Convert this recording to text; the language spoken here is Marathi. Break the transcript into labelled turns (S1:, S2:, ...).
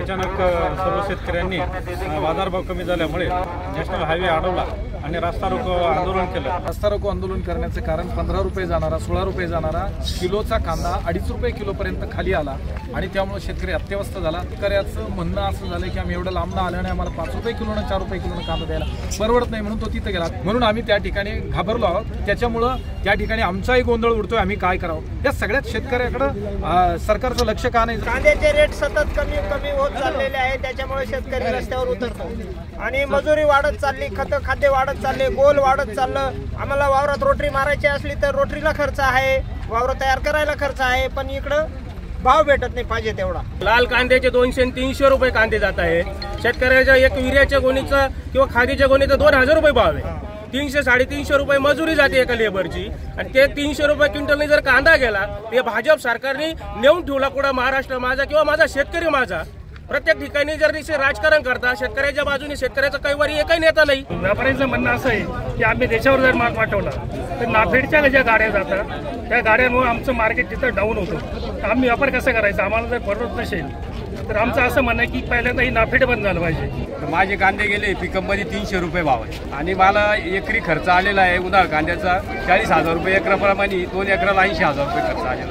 S1: अचानक सर्व शेतकऱ्यांनी बाजारभाव कमी झाल्यामुळे नॅशनल हायवे अडवला आणि रास्ता रोको आंदोलन केलं।
S2: रास्ता रोको आंदोलन करण्याचे कारण 15 रुपये जाणारा 16 रुपये जाणारा किलोचा कांदा 2.5 रुपये किलोपर्यंत खाली आला आणि त्यामुळे शेतकरी अत्यवस्थ झाला। शेतकऱ्याचं म्हणणं असं झालं की आम्ही एवढं लांब आल्याने आम्हाला 5 रुपये किलोनं 4 रुपये किलोनं कांदा द्यायला परवडत नाही, म्हणून तो तिथे गेला। म्हणून आम्ही त्या ठिकाणी घाबरलो आहोत। त्याच्यामुळं त्या ठिकाणी आमचाही गोंधळ उडतोय, आम्ही काय करावं। या सगळ्यात शेतकऱ्याकडे सरकारचं लक्ष का नाही?
S3: कांद्याचे रेट सतत कमी होत चाललेले आहे, त्याच्यामुळे शेतकरी रस्त्यावर उतरतो आणि मजुरी वाढत चालली, खाद्य वाढत चालले, गोल वाढत चाललं। आम्हाला वावरात रोटरी मारायची असली तर रोटरीला खर्च आहे, वावर तयार करायला खर्च आहे, पण इकडं भाव भेटत नाही पाहिजे तेवढा।
S4: लाल कांद्याचे 200 आणि 300 रुपये कांदे जात आहे। शेतकऱ्याच्या एक विर्याच्या गोणीचा किंवा खादीच्या गोणीचा 2000 रुपये भाव आहे। 300-350 रुपये मजुरी जाते एका लेबरची आणि ते 300 रुपये क्विंटलने जर कांदा गेला ते भाजप सरकारने नेऊन ठेवला कुठं महाराष्ट्र माझा किंवा माझा शेतकरी माझा। प्रत्येक ठिकाणी जर राजकारण करता शेतकऱ्याच्या बाजूने शेतकऱ्याचा कैवारी एकही नेता नाही।
S5: व्यापाऱ्यांचं म्हणणं असं आहे की आम्ही देशावर जर माल पाठवला तर नाफेडच्या ज्या गाड्या जातात त्या गाड्यांमुळे आमचं मार्केट तिथं डाऊन होतं। आम्ही व्यापार कसं करायचा? आम्हाला जर परवडत नसेल तर आमचं असं म्हणणं आहे की पहिल्यांदा ही नाफेड बंद झालं पाहिजे।
S6: माझे कांदे गेले पिकअपमध्ये 300 रुपये भाव आहे आणि मला एकरी खर्च आलेला आहे उन्हाळ कांद्याचा 40,000 रुपये एकराप्रमाणे, 2 एकराला 80,000 रुपये खर्च आलेला।